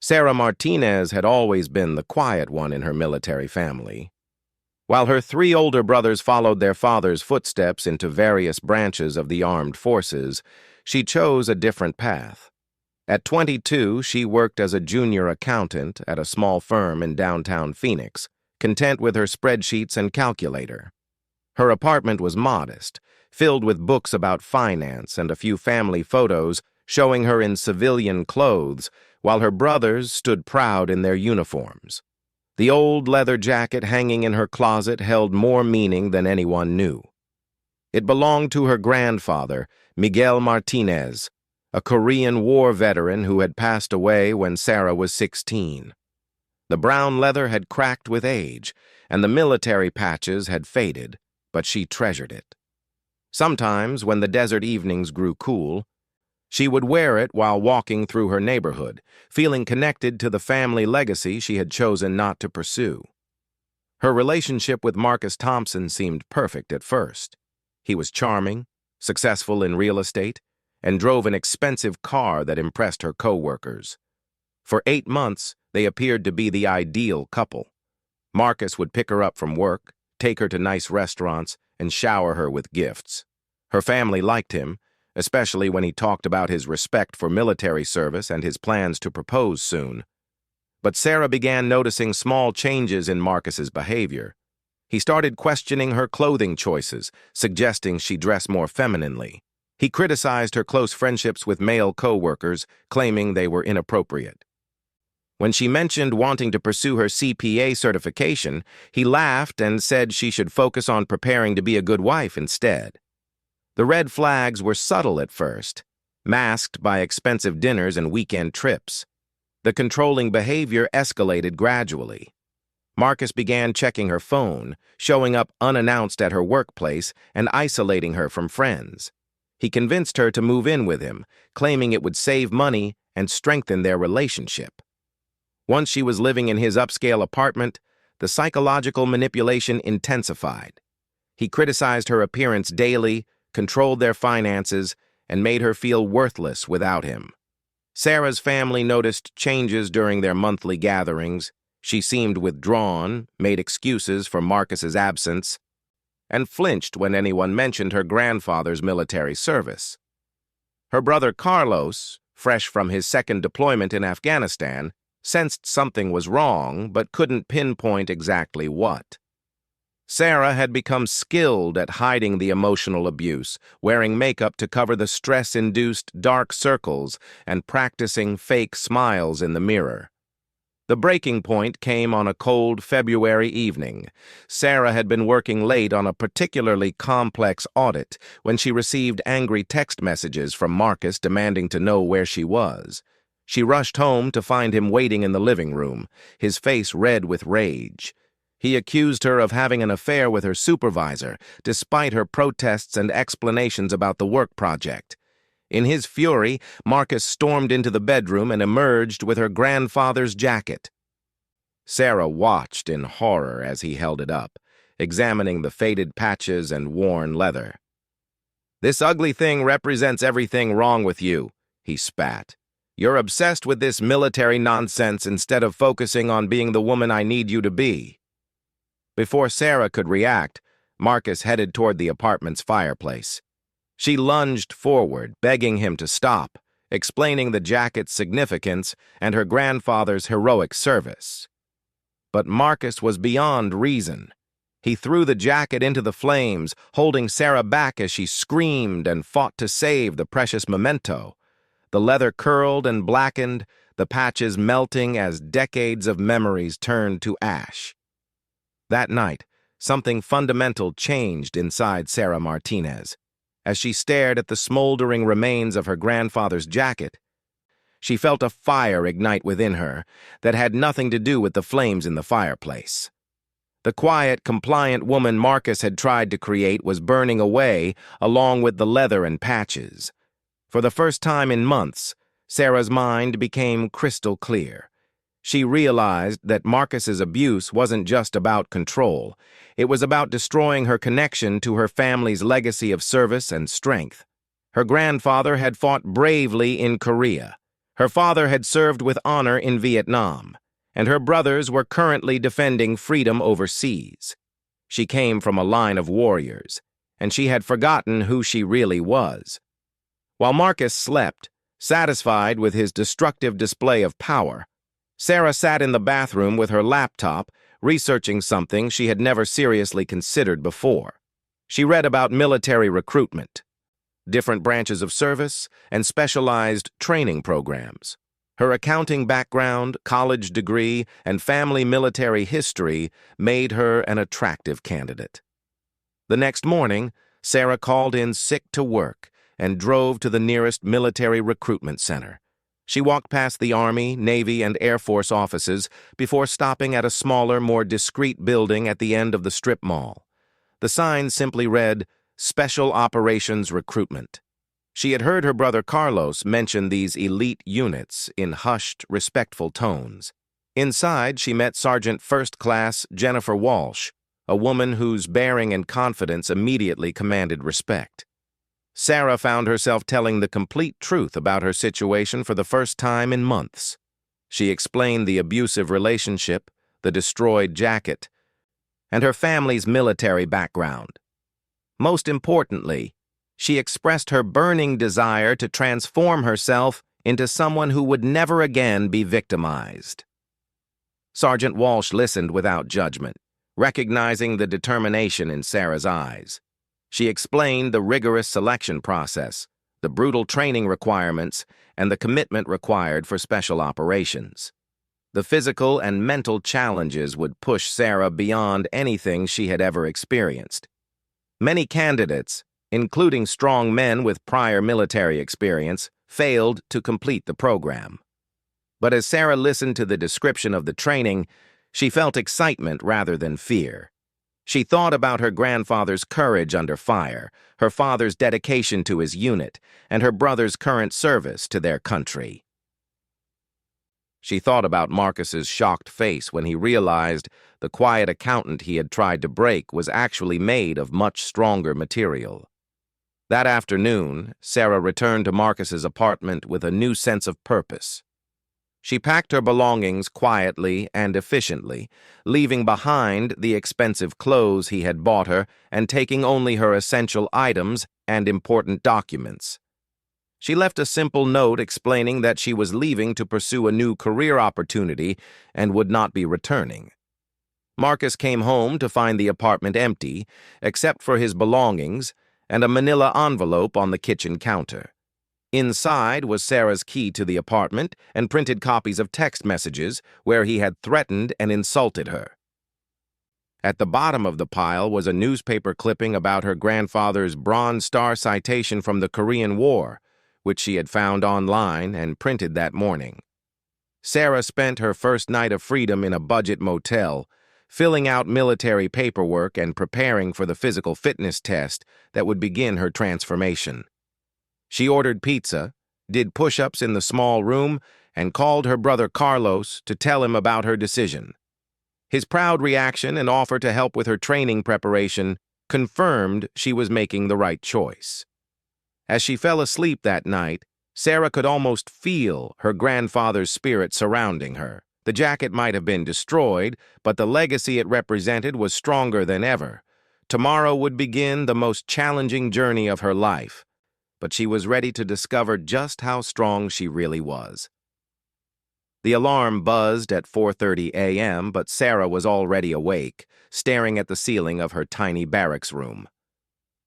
Sarah Martinez had always been the quiet one in her military family. While her three older brothers followed their father's footsteps into various branches of the armed forces, she chose a different path. At 22, she worked as a junior accountant at a small firm in downtown Phoenix, content with her spreadsheets and calculator. Her apartment was modest, filled with books about finance and a few family photos showing her in civilian clothes, while her brothers stood proud in their uniforms. The old leather jacket hanging in her closet held more meaning than anyone knew. It belonged to her grandfather, Miguel Martinez, a Korean War veteran who had passed away when Sarah was 16. The brown leather had cracked with age, and the military patches had faded, but she treasured it. Sometimes, when the desert evenings grew cool, she would wear it while walking through her neighborhood, feeling connected to the family legacy she had chosen not to pursue. Her relationship with Marcus Thompson seemed perfect at first. He was charming, successful in real estate, and drove an expensive car that impressed her co-workers. For 8 months, they appeared to be the ideal couple. Marcus would pick her up from work, take her to nice restaurants, and shower her with gifts. Her family liked him, especially when he talked about his respect for military service and his plans to propose soon. But Sarah began noticing small changes in Marcus's behavior. He started questioning her clothing choices, suggesting she dress more femininely. He criticized her close friendships with male co-workers, claiming they were inappropriate. When she mentioned wanting to pursue her CPA certification, he laughed and said she should focus on preparing to be a good wife instead. The red flags were subtle at first, masked by expensive dinners and weekend trips. The controlling behavior escalated gradually. Marcus began checking her phone, showing up unannounced at her workplace, and isolating her from friends. He convinced her to move in with him, claiming it would save money and strengthen their relationship. Once she was living in his upscale apartment, the psychological manipulation intensified. He criticized her appearance daily, controlled their finances, and made her feel worthless without him. Sarah's family noticed changes during their monthly gatherings. She seemed withdrawn, made excuses for Marcus's absence, and flinched when anyone mentioned her grandfather's military service. Her brother Carlos, fresh from his second deployment in Afghanistan, sensed something was wrong but couldn't pinpoint exactly what. Sarah had become skilled at hiding the emotional abuse, wearing makeup to cover the stress-induced dark circles and practicing fake smiles in the mirror. The breaking point came on a cold February evening. Sarah had been working late on a particularly complex audit when she received angry text messages from Marcus demanding to know where she was. She rushed home to find him waiting in the living room, his face red with rage. He accused her of having an affair with her supervisor, despite her protests and explanations about the work project. In his fury, Marcus stormed into the bedroom and emerged with her grandfather's jacket. Sarah watched in horror as he held it up, examining the faded patches and worn leather. "This ugly thing represents everything wrong with you," he spat. "You're obsessed with this military nonsense instead of focusing on being the woman I need you to be." Before Sarah could react, Marcus headed toward the apartment's fireplace. She lunged forward, begging him to stop, explaining the jacket's significance and her grandfather's heroic service. But Marcus was beyond reason. He threw the jacket into the flames, holding Sarah back as she screamed and fought to save the precious memento. The leather curled and blackened, the patches melting as decades of memories turned to ash. That night, something fundamental changed inside Sarah Martinez. As she stared at the smoldering remains of her grandfather's jacket, she felt a fire ignite within her that had nothing to do with the flames in the fireplace. The quiet, compliant woman Marcus had tried to create was burning away along with the leather and patches. For the first time in months, Sarah's mind became crystal clear. She realized that Marcus's abuse wasn't just about control. It was about destroying her connection to her family's legacy of service and strength. Her grandfather had fought bravely in Korea. Her father had served with honor in Vietnam, and her brothers were currently defending freedom overseas. She came from a line of warriors, and she had forgotten who she really was. While Marcus slept, satisfied with his destructive display of power, Sarah sat in the bathroom with her laptop, researching something she had never seriously considered before. She read about military recruitment, different branches of service, and specialized training programs. Her accounting background, college degree, and family military history made her an attractive candidate. The next morning, Sarah called in sick to work and drove to the nearest military recruitment center. She walked past the Army, Navy, and Air Force offices before stopping at a smaller, more discreet building at the end of the strip mall. The sign simply read, Special Operations Recruitment. She had heard her brother Carlos mention these elite units in hushed, respectful tones. Inside, she met Sergeant First Class Jennifer Walsh, a woman whose bearing and confidence immediately commanded respect. Sarah found herself telling the complete truth about her situation for the first time in months. She explained the abusive relationship, the destroyed jacket, and her family's military background. Most importantly, she expressed her burning desire to transform herself into someone who would never again be victimized. Sergeant Walsh listened without judgment, recognizing the determination in Sarah's eyes. She explained the rigorous selection process, the brutal training requirements, and the commitment required for special operations. The physical and mental challenges would push Sarah beyond anything she had ever experienced. Many candidates, including strong men with prior military experience, failed to complete the program. But as Sarah listened to the description of the training, she felt excitement rather than fear. She thought about her grandfather's courage under fire, her father's dedication to his unit, and her brother's current service to their country. She thought about Marcus's shocked face when he realized the quiet accountant he had tried to break was actually made of much stronger material. That afternoon, Sarah returned to Marcus's apartment with a new sense of purpose. She packed her belongings quietly and efficiently, leaving behind the expensive clothes he had bought her and taking only her essential items and important documents. She left a simple note explaining that she was leaving to pursue a new career opportunity and would not be returning. Marcus came home to find the apartment empty, except for his belongings and a manila envelope on the kitchen counter. Inside was Sarah's key to the apartment and printed copies of text messages where he had threatened and insulted her. At the bottom of the pile was a newspaper clipping about her grandfather's Bronze Star citation from the Korean War, which she had found online and printed that morning. Sarah spent her first night of freedom in a budget motel, filling out military paperwork and preparing for the physical fitness test that would begin her transformation. She ordered pizza, did push-ups in the small room, and called her brother Carlos to tell him about her decision. His proud reaction and offer to help with her training preparation confirmed she was making the right choice. As she fell asleep that night, Sarah could almost feel her grandfather's spirit surrounding her. The jacket might have been destroyed, but the legacy it represented was stronger than ever. Tomorrow would begin the most challenging journey of her life, but she was ready to discover just how strong she really was. The alarm buzzed at 4:30 a.m., but Sarah was already awake, staring at the ceiling of her tiny barracks room.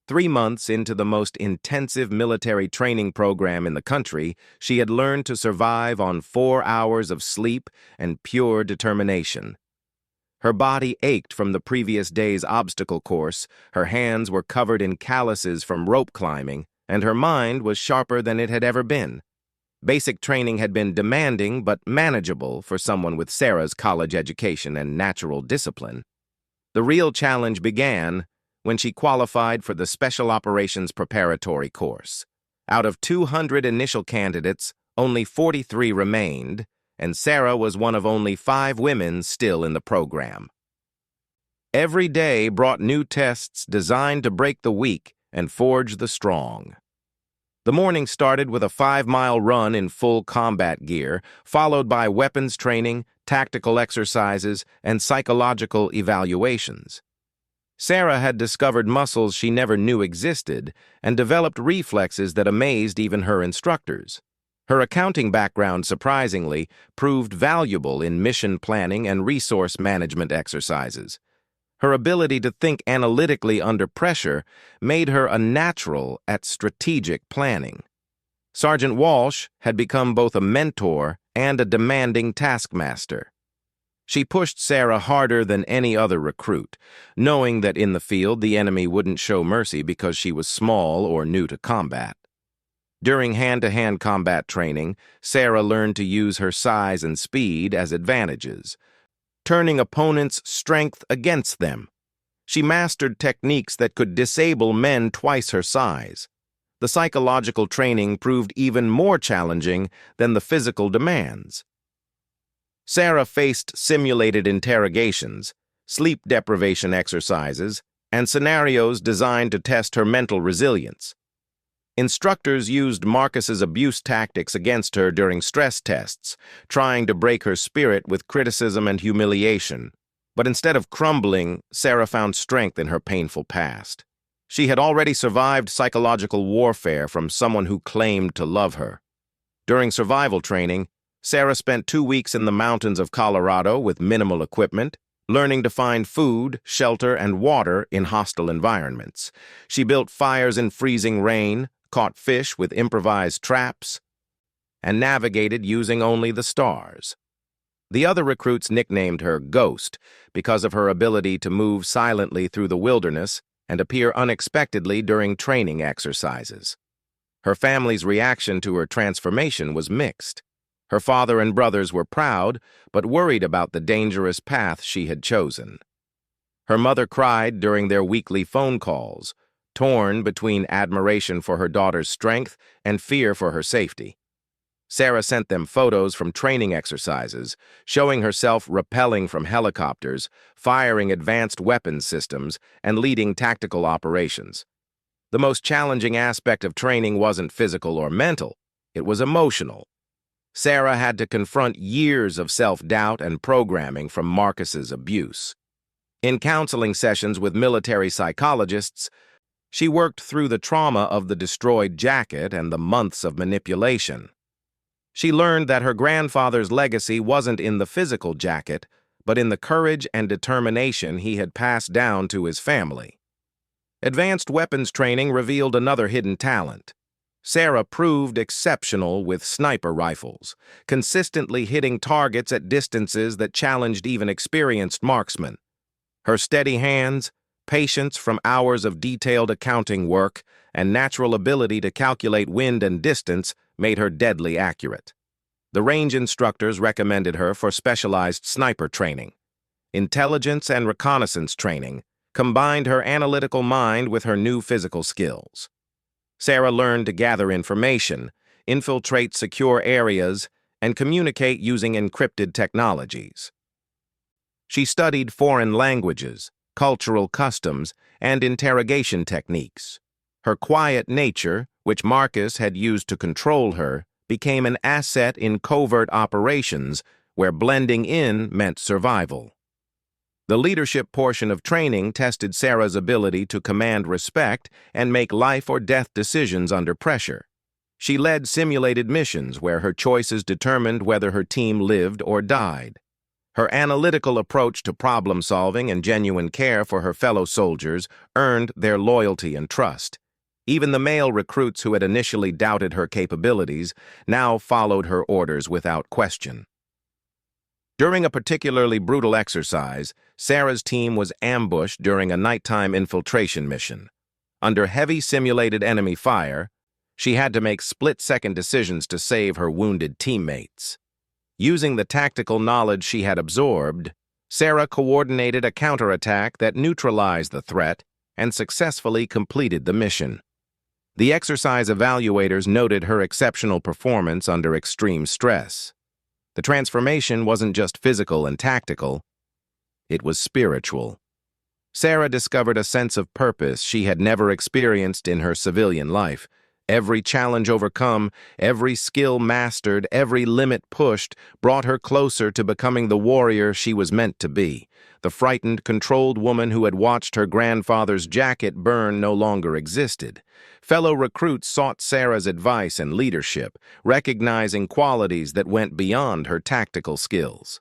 3 months into the most intensive military training program in the country, she had learned to survive on 4 hours of sleep and pure determination. Her body ached from the previous day's obstacle course, her hands were covered in calluses from rope climbing, and her mind was sharper than it had ever been. Basic training had been demanding but manageable for someone with Sarah's college education and natural discipline. The real challenge began when she qualified for the Special Operations Preparatory course. Out of 200 initial candidates, only 43 remained, and Sarah was one of only 5 women still in the program. Every day brought new tests designed to break the weak and forge the strong. The morning started with a 5-mile run in full combat gear, followed by weapons training, tactical exercises, and psychological evaluations. Sarah had discovered muscles she never knew existed and developed reflexes that amazed even her instructors. Her accounting background, surprisingly, proved valuable in mission planning and resource management exercises. Her ability to think analytically under pressure made her a natural at strategic planning. Sergeant Walsh had become both a mentor and a demanding taskmaster. She pushed Sarah harder than any other recruit, knowing that in the field the enemy wouldn't show mercy because she was small or new to combat. During hand-to-hand combat training, Sarah learned to use her size and speed as advantages, turning opponents' strength against them. She mastered techniques that could disable men twice her size. The psychological training proved even more challenging than the physical demands. Sarah faced simulated interrogations, sleep deprivation exercises, and scenarios designed to test her mental resilience. Instructors used Marcus's abuse tactics against her during stress tests, trying to break her spirit with criticism and humiliation. But instead of crumbling, Sarah found strength in her painful past. She had already survived psychological warfare from someone who claimed to love her. During survival training, Sarah spent 2 weeks in the mountains of Colorado with minimal equipment, learning to find food, shelter, and water in hostile environments. She built fires in freezing rain, caught fish with improvised traps, and navigated using only the stars. The other recruits nicknamed her Ghost because of her ability to move silently through the wilderness and appear unexpectedly during training exercises. Her family's reaction to her transformation was mixed. Her father and brothers were proud, but worried about the dangerous path she had chosen. Her mother cried during their weekly phone calls, torn between admiration for her daughter's strength and fear for her safety. Sarah sent them photos from training exercises, showing herself rappelling from helicopters, firing advanced weapons systems, and leading tactical operations. The most challenging aspect of training wasn't physical or mental, it was emotional. Sarah had to confront years of self-doubt and programming from Marcus's abuse. In counseling sessions with military psychologists, she worked through the trauma of the destroyed jacket and the months of manipulation. She learned that her grandfather's legacy wasn't in the physical jacket, but in the courage and determination he had passed down to his family. Advanced weapons training revealed another hidden talent. Sarah proved exceptional with sniper rifles, consistently hitting targets at distances that challenged even experienced marksmen. Her steady hands, patience from hours of detailed accounting work, and natural ability to calculate wind and distance made her deadly accurate. The range instructors recommended her for specialized sniper training. Intelligence and reconnaissance training combined her analytical mind with her new physical skills. Sarah learned to gather information, infiltrate secure areas, and communicate using encrypted technologies. She studied foreign languages, cultural customs, and interrogation techniques. Her quiet nature, which Marcus had used to control her, became an asset in covert operations where blending in meant survival. The leadership portion of training tested Sarah's ability to command respect and make life or death decisions under pressure. She led simulated missions where her choices determined whether her team lived or died. Her analytical approach to problem-solving and genuine care for her fellow soldiers earned their loyalty and trust. Even the male recruits who had initially doubted her capabilities now followed her orders without question. During a particularly brutal exercise, Sarah's team was ambushed during a nighttime infiltration mission. Under heavy simulated enemy fire, she had to make split-second decisions to save her wounded teammates. Using the tactical knowledge she had absorbed, Sarah coordinated a counterattack that neutralized the threat and successfully completed the mission. The exercise evaluators noted her exceptional performance under extreme stress. The transformation wasn't just physical and tactical, it was spiritual. Sarah discovered a sense of purpose she had never experienced in her civilian life, Every challenge overcome, every skill mastered, every limit pushed brought her closer to becoming the warrior she was meant to be. The frightened, controlled woman who had watched her grandfather's jacket burn no longer existed. Fellow recruits sought Sarah's advice and leadership, recognizing qualities that went beyond her tactical skills.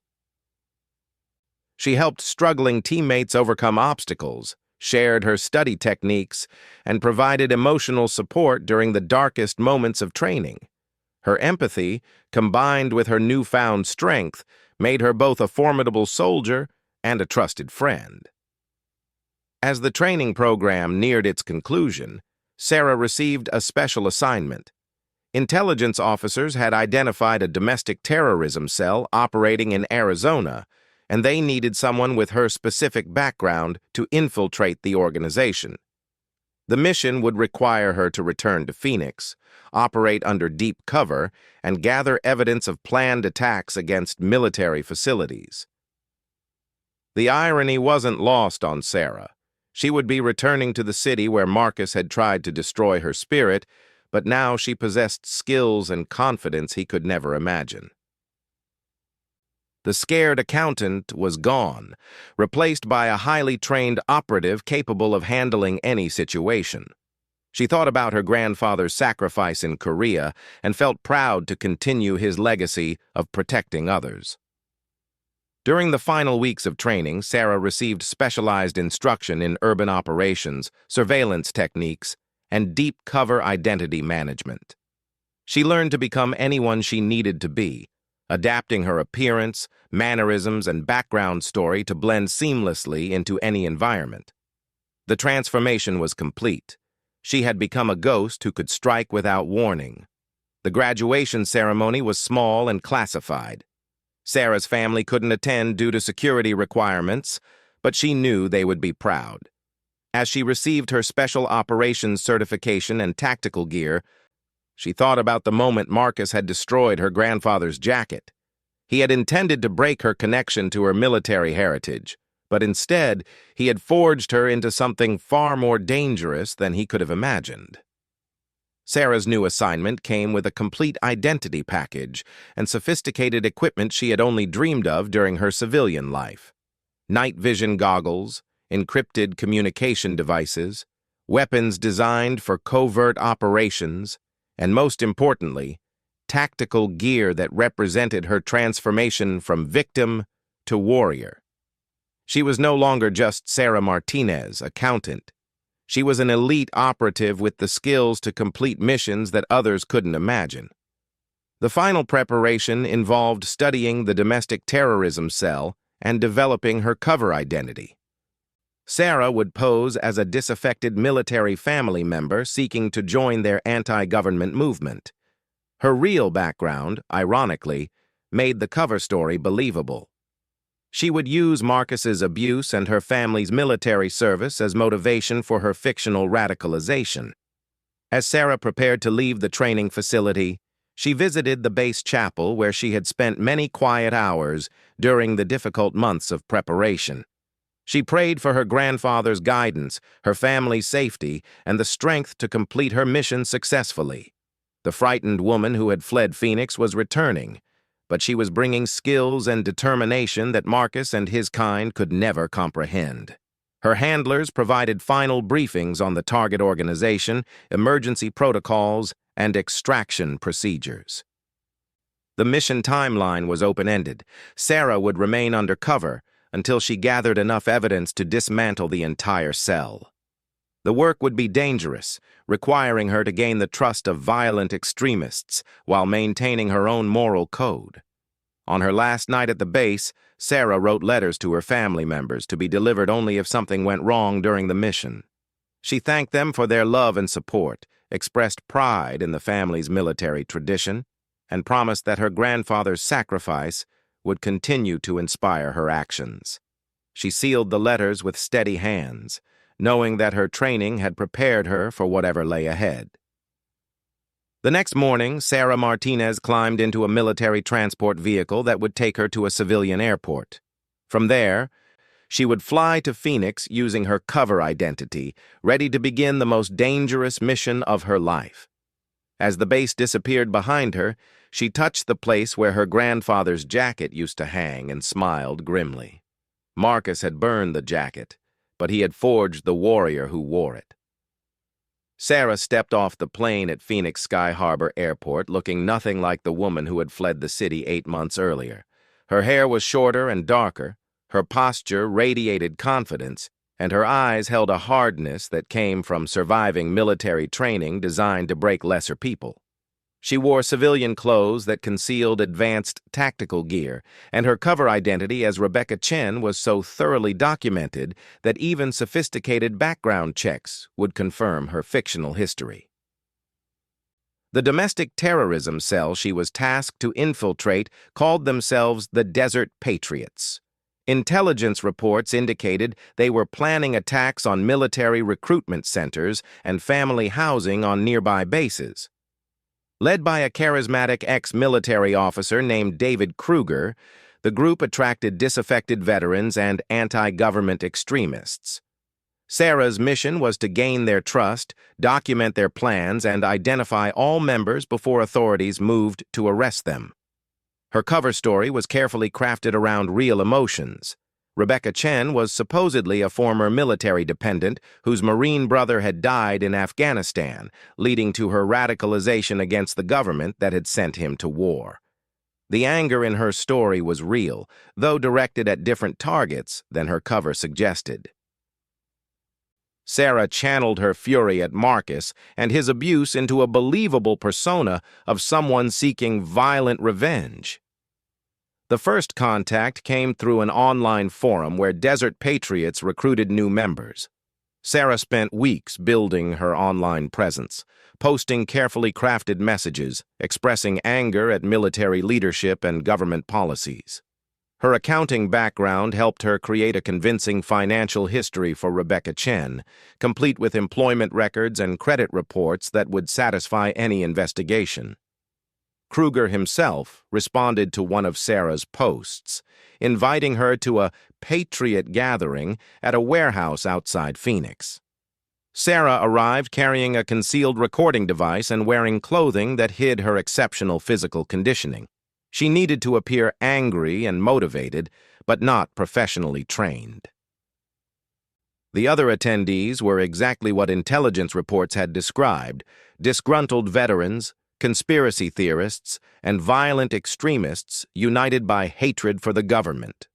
She helped struggling teammates overcome obstacles, shared her study techniques, and provided emotional support during the darkest moments of training. Her empathy, combined with her newfound strength, made her both a formidable soldier and a trusted friend. As the training program neared its conclusion, Sarah received a special assignment. Intelligence officers had identified a domestic terrorism cell operating in Arizona, and they needed someone with her specific background to infiltrate the organization. The mission would require her to return to Phoenix, operate under deep cover, and gather evidence of planned attacks against military facilities. The irony wasn't lost on Sarah. She would be returning to the city where Marcus had tried to destroy her spirit, but now she possessed skills and confidence he could never imagine. The scared accountant was gone, replaced by a highly trained operative capable of handling any situation. She thought about her grandfather's sacrifice in Korea and felt proud to continue his legacy of protecting others. During the final weeks of training, Sarah received specialized instruction in urban operations, surveillance techniques, and deep cover identity management. She learned to become anyone she needed to be, adapting her appearance, mannerisms, and background story to blend seamlessly into any environment. The transformation was complete. She had become a ghost who could strike without warning. The graduation ceremony was small and classified. Sarah's family couldn't attend due to security requirements, but she knew they would be proud. As she received her special operations certification and tactical gear, she thought about the moment Marcus had destroyed her grandfather's jacket. He had intended to break her connection to her military heritage, but instead, he had forged her into something far more dangerous than he could have imagined. Sarah's new assignment came with a complete identity package and sophisticated equipment she had only dreamed of during her civilian life. Night vision goggles, encrypted communication devices, weapons designed for covert operations, and most importantly, tactical gear that represented her transformation from victim to warrior. She was no longer just Sarah Martinez, accountant. She was an elite operative with the skills to complete missions that others couldn't imagine. The final preparation involved studying the domestic terrorism cell and developing her cover identity. Sarah would pose as a disaffected military family member seeking to join their anti-government movement. Her real background, ironically, made the cover story believable. She would use Marcus's abuse and her family's military service as motivation for her fictional radicalization. As Sarah prepared to leave the training facility, she visited the base chapel where she had spent many quiet hours during the difficult months of preparation. She prayed for her grandfather's guidance, her family's safety, and the strength to complete her mission successfully. The frightened woman who had fled Phoenix was returning, but she was bringing skills and determination that Marcus and his kind could never comprehend. Her handlers provided final briefings on the target organization, emergency protocols, and extraction procedures. The mission timeline was open-ended. Sarah would remain undercover until she gathered enough evidence to dismantle the entire cell. The work would be dangerous, requiring her to gain the trust of violent extremists while maintaining her own moral code. On her last night at the base, Sarah wrote letters to her family members to be delivered only if something went wrong during the mission. She thanked them for their love and support, expressed pride in the family's military tradition, and promised that her grandfather's sacrifice would continue to inspire her actions. She sealed the letters with steady hands, knowing that her training had prepared her for whatever lay ahead. The next morning, Sarah Martinez climbed into a military transport vehicle that would take her to a civilian airport. From there, she would fly to Phoenix using her cover identity, ready to begin the most dangerous mission of her life. As the base disappeared behind her, she touched the place where her grandfather's jacket used to hang and smiled grimly. Marcus had burned the jacket, but he had forged the warrior who wore it. Sarah stepped off the plane at Phoenix Sky Harbor Airport looking nothing like the woman who had fled the city 8 months earlier. Her hair was shorter and darker, her posture radiated confidence, and her eyes held a hardness that came from surviving military training designed to break lesser people. She wore civilian clothes that concealed advanced tactical gear, and her cover identity as Rebecca Chen was so thoroughly documented that even sophisticated background checks would confirm her fictional history. The domestic terrorism cell she was tasked to infiltrate called themselves the Desert Patriots. Intelligence reports indicated they were planning attacks on military recruitment centers and family housing on nearby bases. Led by a charismatic ex-military officer named David Kruger, the group attracted disaffected veterans and anti-government extremists. Sarah's mission was to gain their trust, document their plans, and identify all members before authorities moved to arrest them. Her cover story was carefully crafted around real emotions. Rebecca Chen was supposedly a former military dependent whose Marine brother had died in Afghanistan, leading to her radicalization against the government that had sent him to war. The anger in her story was real, though directed at different targets than her cover suggested. Sarah channeled her fury at Marcus and his abuse into a believable persona of someone seeking violent revenge. The first contact came through an online forum where Desert Patriots recruited new members. Sarah spent weeks building her online presence, posting carefully crafted messages, expressing anger at military leadership and government policies. Her accounting background helped her create a convincing financial history for Rebecca Chen, complete with employment records and credit reports that would satisfy any investigation. Kruger himself responded to one of Sarah's posts, inviting her to a Patriot gathering at a warehouse outside Phoenix. Sarah arrived carrying a concealed recording device and wearing clothing that hid her exceptional physical conditioning. She needed to appear angry and motivated, but not professionally trained. The other attendees were exactly what intelligence reports had described: disgruntled veterans, conspiracy theorists, and violent extremists united by hatred for the government.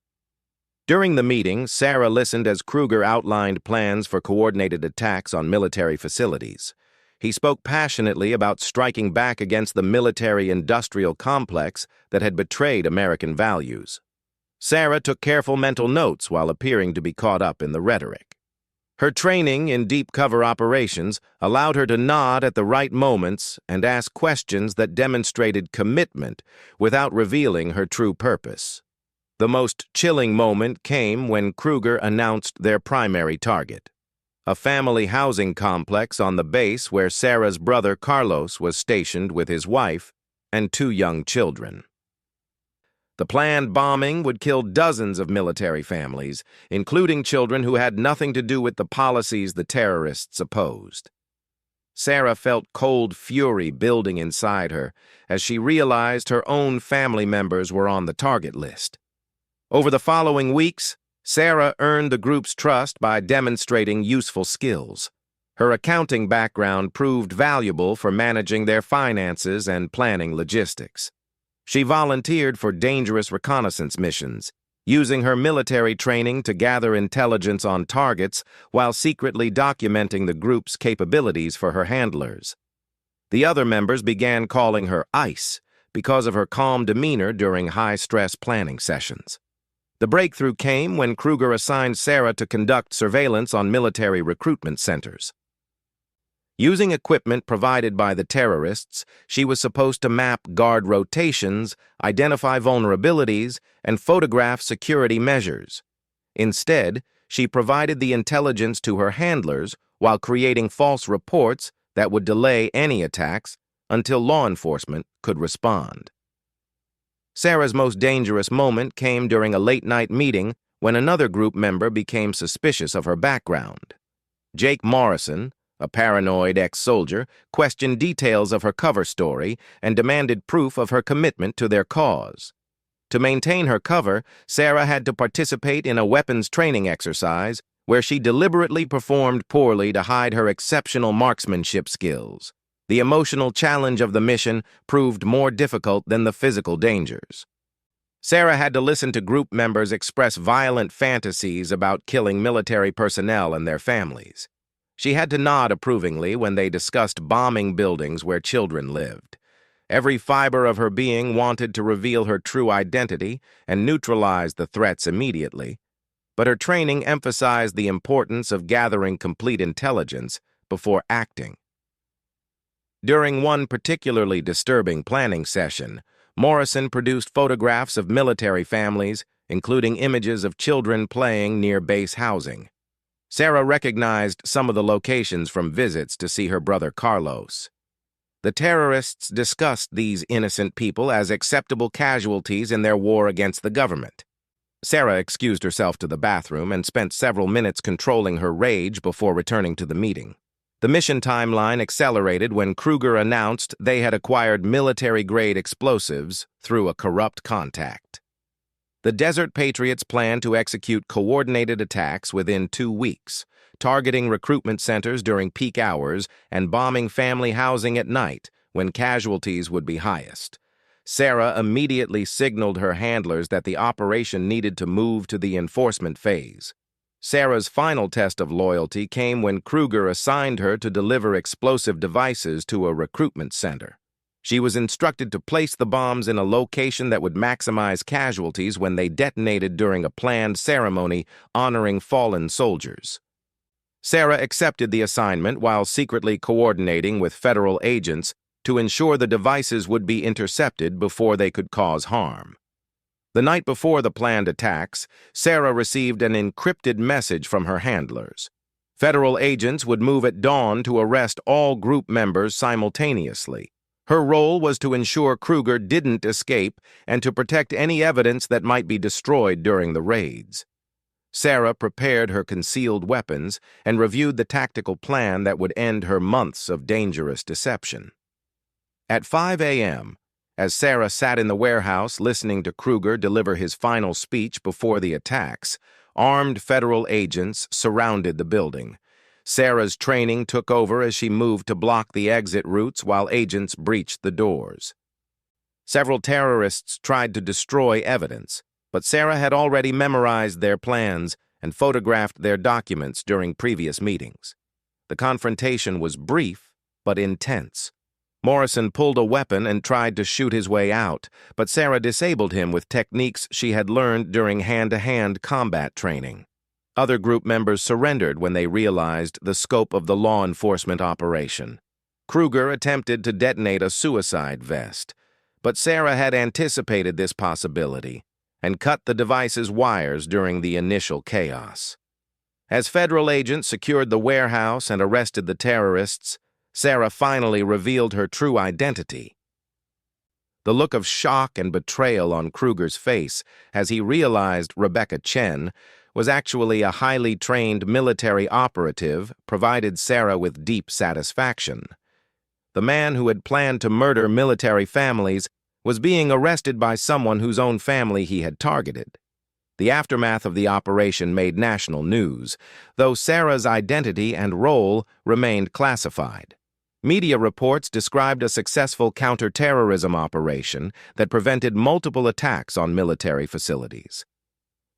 During the meeting, Sarah listened as Kruger outlined plans for coordinated attacks on military facilities. He spoke passionately about striking back against the military-industrial complex that had betrayed American values. Sarah took careful mental notes while appearing to be caught up in the rhetoric. Her training in deep cover operations allowed her to nod at the right moments and ask questions that demonstrated commitment without revealing her true purpose. The most chilling moment came when Kruger announced their primary target: a family housing complex on the base where Sarah's brother Carlos was stationed with his wife and 2 young children. The planned bombing would kill dozens of military families, including children who had nothing to do with the policies the terrorists opposed. Sarah felt cold fury building inside her as she realized her own family members were on the target list. Over the following weeks, Sarah earned the group's trust by demonstrating useful skills. Her accounting background proved valuable for managing their finances and planning logistics. She volunteered for dangerous reconnaissance missions, using her military training to gather intelligence on targets while secretly documenting the group's capabilities for her handlers. The other members began calling her Ice because of her calm demeanor during high-stress planning sessions. The breakthrough came when Kruger assigned Sarah to conduct surveillance on military recruitment centers. Using equipment provided by the terrorists, she was supposed to map guard rotations, identify vulnerabilities, and photograph security measures. Instead, she provided the intelligence to her handlers while creating false reports that would delay any attacks until law enforcement could respond. Sarah's most dangerous moment came during a late-night meeting when another group member became suspicious of her background. Jake Morrison, a paranoid ex-soldier, questioned details of her cover story and demanded proof of her commitment to their cause. To maintain her cover, Sarah had to participate in a weapons training exercise where she deliberately performed poorly to hide her exceptional marksmanship skills. The emotional challenge of the mission proved more difficult than the physical dangers. Sarah had to listen to group members express violent fantasies about killing military personnel and their families. She had to nod approvingly when they discussed bombing buildings where children lived. Every fiber of her being wanted to reveal her true identity and neutralize the threats immediately, but her training emphasized the importance of gathering complete intelligence before acting. During one particularly disturbing planning session, Morrison produced photographs of military families, including images of children playing near base housing. Sarah recognized some of the locations from visits to see her brother Carlos. The terrorists discussed these innocent people as acceptable casualties in their war against the government. Sarah excused herself to the bathroom and spent several minutes controlling her rage before returning to the meeting. The mission timeline accelerated when Kruger announced they had acquired military-grade explosives through a corrupt contact. The Desert Patriots planned to execute coordinated attacks within 2 weeks, targeting recruitment centers during peak hours and bombing family housing at night when casualties would be highest. Sarah immediately signaled her handlers that the operation needed to move to the enforcement phase. Sarah's final test of loyalty came when Kruger assigned her to deliver explosive devices to a recruitment center. She was instructed to place the bombs in a location that would maximize casualties when they detonated during a planned ceremony honoring fallen soldiers. Sarah accepted the assignment while secretly coordinating with federal agents to ensure the devices would be intercepted before they could cause harm. The night before the planned attacks, Sarah received an encrypted message from her handlers. Federal agents would move at dawn to arrest all group members simultaneously. Her role was to ensure Kruger didn't escape and to protect any evidence that might be destroyed during the raids. Sarah prepared her concealed weapons and reviewed the tactical plan that would end her months of dangerous deception. At 5 a.m., as Sarah sat in the warehouse listening to Kruger deliver his final speech before the attacks, armed federal agents surrounded the building. Sarah's training took over as she moved to block the exit routes while agents breached the doors. Several terrorists tried to destroy evidence, but Sarah had already memorized their plans and photographed their documents during previous meetings. The confrontation was brief but intense. Morrison pulled a weapon and tried to shoot his way out, but Sarah disabled him with techniques she had learned during hand-to-hand combat training. Other group members surrendered when they realized the scope of the law enforcement operation. Kruger attempted to detonate a suicide vest, but Sarah had anticipated this possibility and cut the device's wires during the initial chaos. As federal agents secured the warehouse and arrested the terrorists, Sarah finally revealed her true identity. The look of shock and betrayal on Kruger's face as he realized Rebecca Chen was actually a highly trained military operative provided Sarah with deep satisfaction. The man who had planned to murder military families was being arrested by someone whose own family he had targeted. The aftermath of the operation made national news, though Sarah's identity and role remained classified. Media reports described a successful counter-terrorism operation that prevented multiple attacks on military facilities.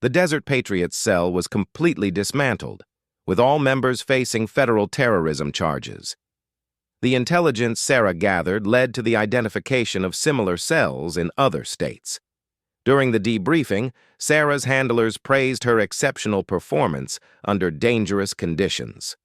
The Desert Patriots cell was completely dismantled, with all members facing federal terrorism charges. The intelligence Sarah gathered led to the identification of similar cells in other states. During the debriefing, Sarah's handlers praised her exceptional performance under dangerous conditions.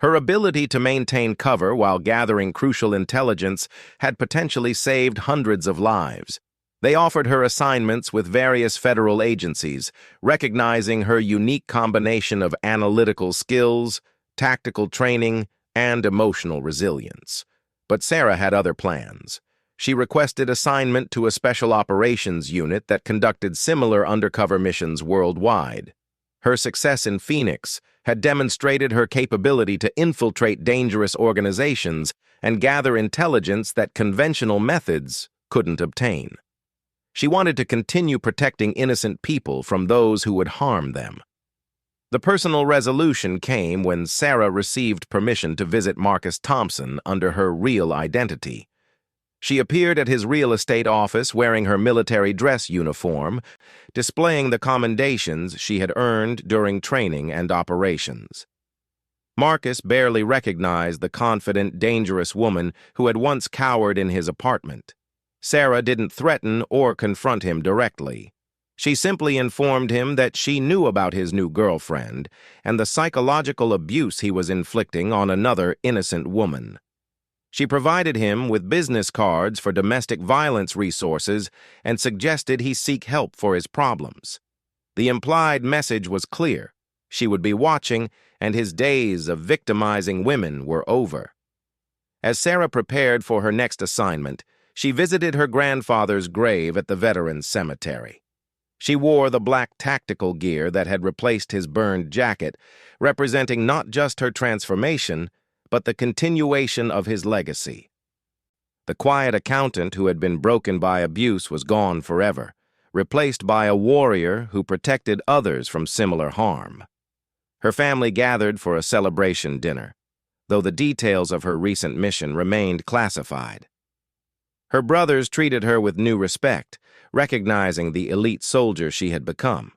Her ability to maintain cover while gathering crucial intelligence had potentially saved hundreds of lives. They offered her assignments with various federal agencies, recognizing her unique combination of analytical skills, tactical training, and emotional resilience. But Sarah had other plans. She requested assignment to a special operations unit that conducted similar undercover missions worldwide. Her success in Phoenix had demonstrated her capability to infiltrate dangerous organizations and gather intelligence that conventional methods couldn't obtain. She wanted to continue protecting innocent people from those who would harm them. The personal resolution came when Sarah received permission to visit Marcus Thompson under her real identity. She appeared at his real estate office wearing her military dress uniform, displaying the commendations she had earned during training and operations. Marcus barely recognized the confident, dangerous woman who had once cowered in his apartment. Sarah didn't threaten or confront him directly. She simply informed him that she knew about his new girlfriend and the psychological abuse he was inflicting on another innocent woman. She provided him with business cards for domestic violence resources and suggested he seek help for his problems. The implied message was clear. She would be watching, and his days of victimizing women were over. As Sarah prepared for her next assignment, she visited her grandfather's grave at the Veterans Cemetery. She wore the black tactical gear that had replaced his burned jacket, representing not just her transformation, but the continuation of his legacy. The quiet accountant who had been broken by abuse was gone forever, replaced by a warrior who protected others from similar harm. Her family gathered for a celebration dinner, though the details of her recent mission remained classified. Her brothers treated her with new respect, recognizing the elite soldier she had become.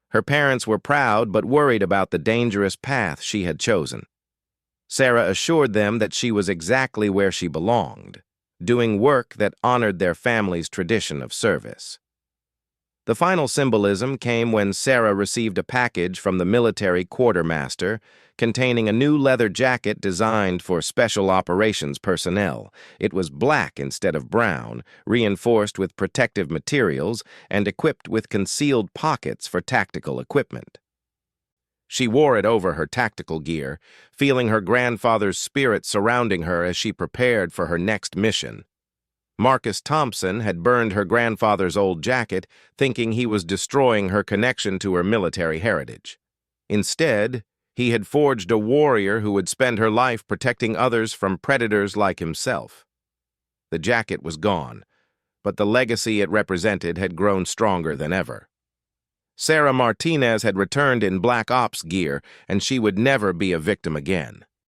Her parents were proud but worried about the dangerous path she had chosen. Sarah assured them that she was exactly where she belonged, doing work that honored their family's tradition of service. The final symbolism came when Sarah received a package from the military quartermaster containing a new leather jacket designed for special operations personnel. It was black instead of brown, reinforced with protective materials, and equipped with concealed pockets for tactical equipment. She wore it over her tactical gear, feeling her grandfather's spirit surrounding her as she prepared for her next mission. Marcus Thompson had burned her grandfather's old jacket, thinking he was destroying her connection to her military heritage. Instead, he had forged a warrior who would spend her life protecting others from predators like himself. The jacket was gone, but the legacy it represented had grown stronger than ever. Sarah Martinez had returned in Black Ops gear, and she would never be a victim again.